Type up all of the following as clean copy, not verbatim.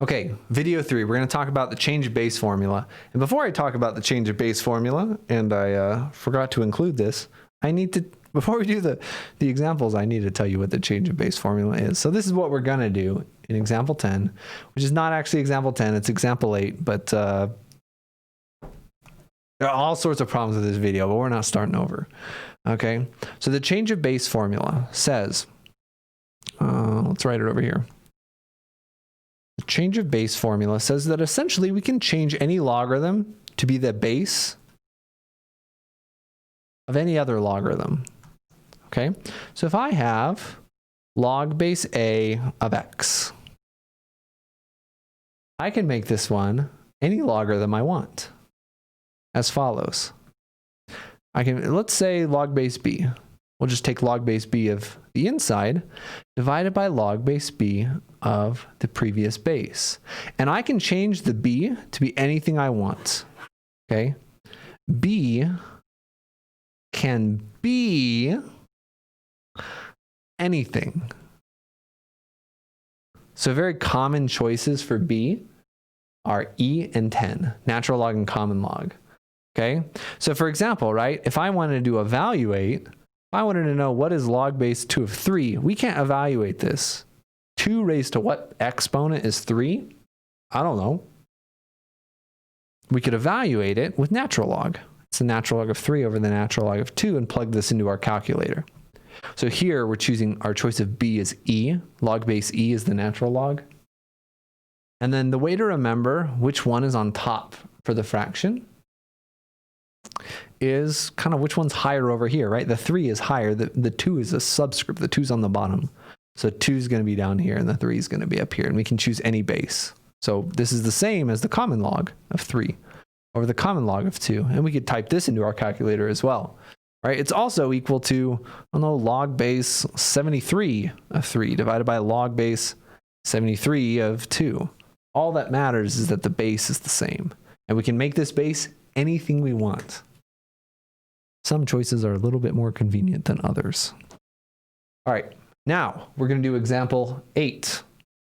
Okay, video 3, we're going to talk about the change of base formula. And before I talk about the change of base formula, and I forgot to include this, before we do the examples, I need to tell you what the change of base formula is. So this is what we're going to do in example 10, which is not actually example 10, it's example 8, but there are all sorts of problems with this video, but we're not starting over. Okay, so the change of base formula says, let's write it over here. The change of base formula says that essentially we can change any logarithm to be the base of any other logarithm. Okay, so if I have log base a of x, I can make this one any logarithm I want as follows. Let's say log base b. We'll just take log base b of the inside divided by log base b of the previous base. And I can change the b to be anything I want. Okay? B can be anything. So very common choices for b are e and 10, natural log and common log. Okay? So for example, right, if I wanted to evaluate, I wanted to know what is log base 2 of 3. We can't evaluate this. 2 raised to what exponent is 3? I don't know. We could evaluate it with natural log. It's the natural log of 3 over the natural log of 2 and plug this into our calculator. So here we're choosing our choice of b is e. Log base e is the natural log. And then the way to remember which one is on top for the fraction is kind of which one's higher over here, right? The 3 is higher, the 2 is a subscript, the 2's on the bottom. So 2 is going to be down here and the 3 is going to be up here, and we can choose any base. So this is the same as the common log of 3 over the common log of 2, and we could type this into our calculator as well, right? It's also equal to, I don't know, log base 73 of 3 divided by log base 73 of 2. All that matters is that the base is the same, and we can make this base anything we want. Some choices are a little bit more convenient than others. All right, now we're going to do example 8.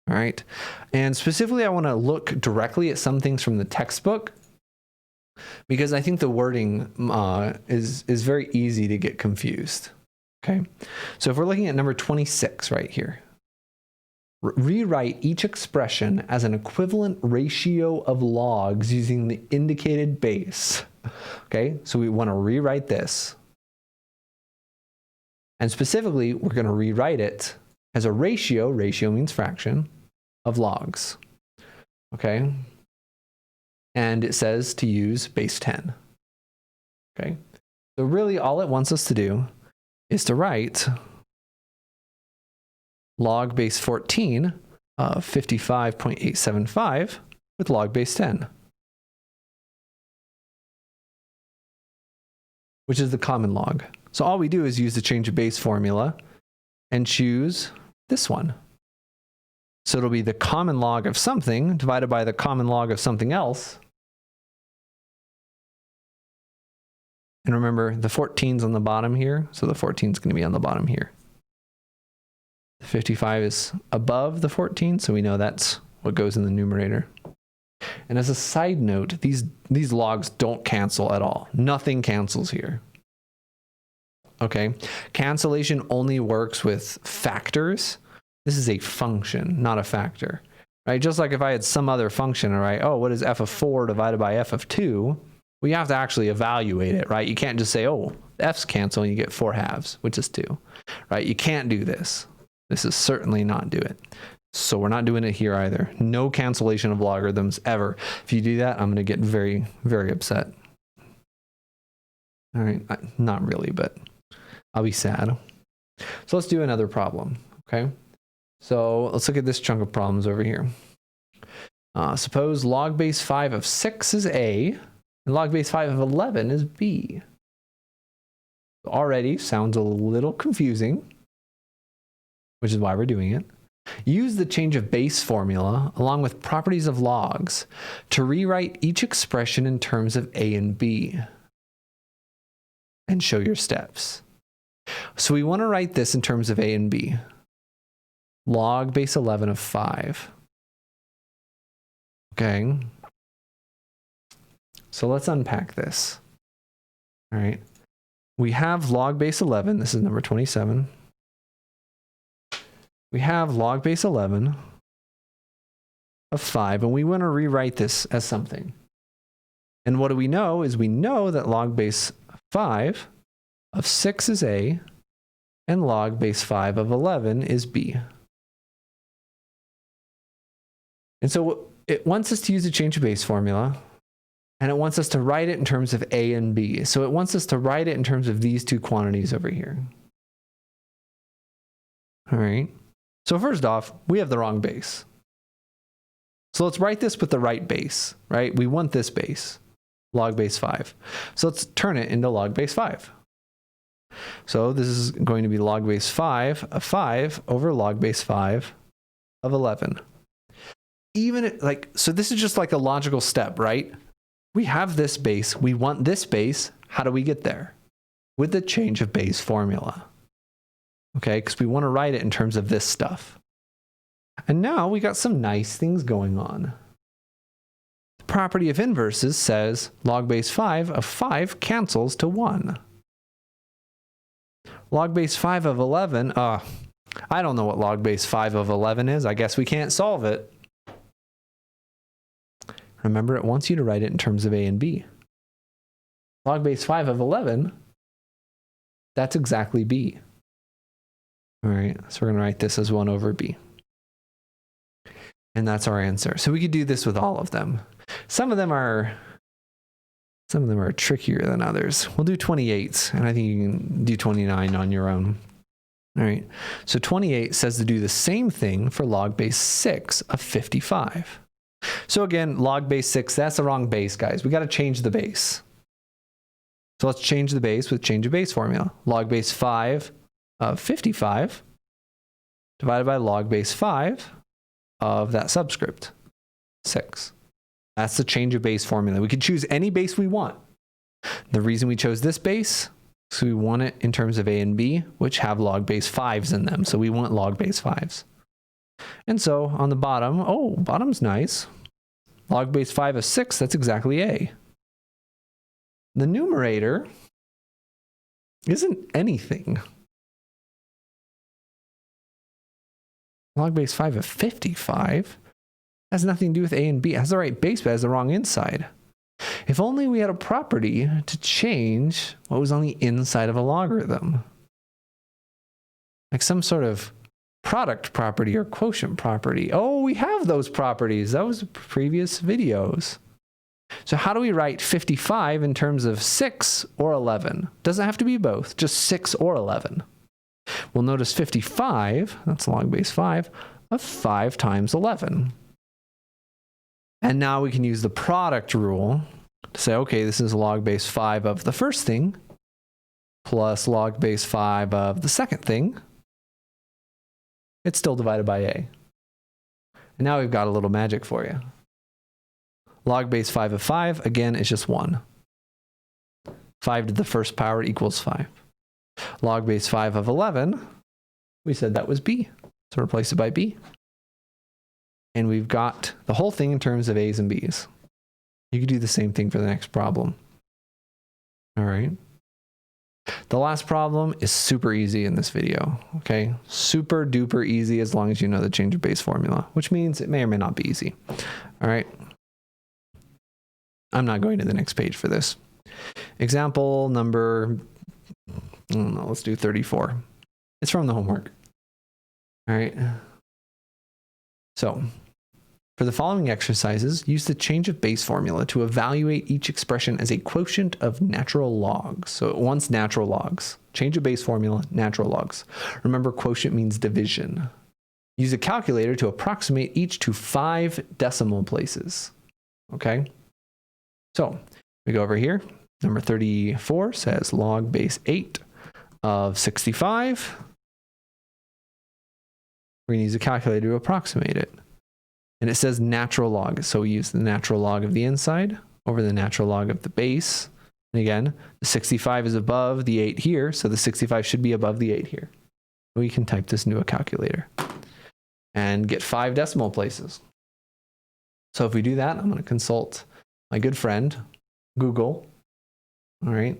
All right, and specifically I want to look directly at some things from the textbook because I think the wording is very easy to get confused. Okay, so if we're looking at number 26 right here, rewrite each expression as an equivalent ratio of logs using the indicated base. Okay, so we want to rewrite this. And specifically, we're going to rewrite it as a ratio means fraction, of logs. Okay, and it says to use base 10. Okay, so really all it wants us to do is to write log base 14 of 55.875 with log base 10, which is the common log. So all we do is use the change of base formula and choose this one. So it'll be the common log of something divided by the common log of something else. And remember, the 14's on the bottom here, so the 14's going to be on the bottom here. The 55 is above the 14, so we know that's what goes in the numerator. And as a side note, these logs don't cancel at all. Nothing cancels here. Okay, cancellation only works with factors. This is a function, not a factor, right? Just like if I had some other function, all right, oh, what is f of 4 divided by f of 2? We have to actually evaluate it, right? You can't just say, oh, f's cancel and you get 4 halves, which is 2, right? You can't do this. This is certainly not do it. So we're not doing it here either. No cancellation of logarithms ever. If you do that, I'm going to get very, very upset. All right, not really, but I'll be sad. So let's do another problem, okay? So let's look at this chunk of problems over here. Suppose log base 5 of 6 is A, and log base 5 of 11 is B. Already sounds a little confusing, which is why we're doing it. Use the change of base formula along with properties of logs to rewrite each expression in terms of A and B. And show your steps. So we want to write this in terms of A and B. Log base 11 of 5. Okay. So let's unpack this. All right. We have log base 11. This is number 27. We have log base 11 of 5, and we want to rewrite this as something. And what do we know is we know that log base 5 of 6 is A, and log base 5 of 11 is B. And so it wants us to use a change of base formula, and it wants us to write it in terms of A and B. So it wants us to write it in terms of these two quantities over here. All right. So first off, we have the wrong base. So let's write this with the right base, right? We want this base, log base 5. So let's turn it into log base 5. So this is going to be log base 5 of 5 over log base 5 of 11. So this is just like a logical step, right? We have this base. We want this base. How do we get there? With the change of base formula. Okay, because we want to write it in terms of this stuff. And now we got some nice things going on. The property of inverses says log base 5 of 5 cancels to 1. Log base 5 of 11, I don't know what log base 5 of 11 is. I guess we can't solve it. Remember, it wants you to write it in terms of A and B. Log base 5 of 11, that's exactly B. All right, so we're going to write this as 1 over B. And that's our answer. So we could do this with all of them. Some of them are trickier than others. We'll do 28, and I think you can do 29 on your own. All right, so 28 says to do the same thing for log base 6 of 55. So again, log base 6, that's the wrong base, guys. We got to change the base. So let's change the base with change of base formula. Log base 5 of 55 divided by log base 5 of that subscript, 6. That's the change of base formula. We can choose any base we want. The reason we chose this base is so we want it in terms of A and B, which have log base 5s in them. So we want log base 5s. And so on the bottom, bottom's nice. Log base 5 of 6, that's exactly A. The numerator isn't anything. Log base 5 of 55 has nothing to do with A and B. It has the right base, but has the wrong inside. If only we had a property to change what was on the inside of a logarithm. Like some sort of product property or quotient property. Oh, we have those properties. That was previous videos. So how do we write 55 in terms of 6 or 11? Doesn't have to be both, just 6 or 11. Well, notice 55, that's log base 5, of 5 times 11. And now we can use the product rule to say, okay, this is log base 5 of the first thing plus log base 5 of the second thing. It's still divided by A. And now we've got a little magic for you. Log base 5 of 5, again, is just 1. 5 to the first power equals 5. Log base 5 of 11, we said that was B. So replace it by B. And we've got the whole thing in terms of A's and B's. You could do the same thing for the next problem. All right. The last problem is super easy in this video, okay? Super duper easy as long as you know the change of base formula, which means it may or may not be easy. All right. I'm not going to the next page for this. Example number, let's do 34. It's from the homework. All right. So for the following exercises, use the change of base formula to evaluate each expression as a quotient of natural logs. So it wants natural logs. Change of base formula, natural logs. Remember, quotient means division. Use a calculator to approximate each to 5 decimal places. Okay? So we go over here. Number 34 says log base 8 of 65. We're going to use a calculator to approximate it. And it says natural log. So we use the natural log of the inside over the natural log of the base. And again, the 65 is above the 8 here, so the 65 should be above the 8 here. We can type this into a calculator and get 5 decimal places. So So if we do that, I'm going to consult my good friend, Google. All right.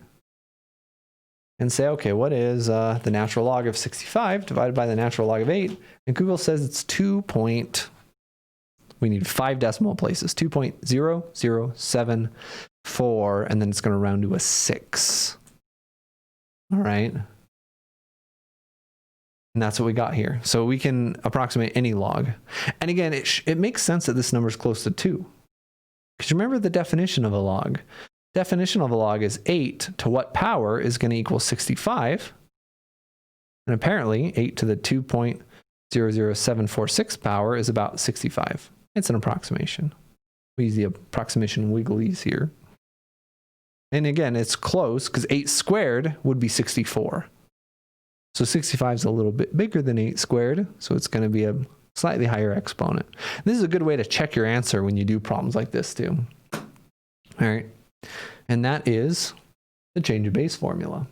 And say, okay, what is the natural log of 65 divided by the natural log of 8? And Google says it's we need 5 decimal places, 2.0074, and then it's going to round to a 6. All right. And that's what we got here. So we can approximate any log. And again, it makes sense that this number is close to 2. Because remember the definition of a log. Definition of a log is 8 to what power is going to equal 65. And apparently 8 to the 2.00746 power is about 65. It's an approximation. We use the approximation wigglies here. And again, it's close because 8 squared would be 64. So 65 is a little bit bigger than 8 squared. So it's going to be a slightly higher exponent. This is a good way to check your answer when you do problems like this too. All right. And that is the change of base formula.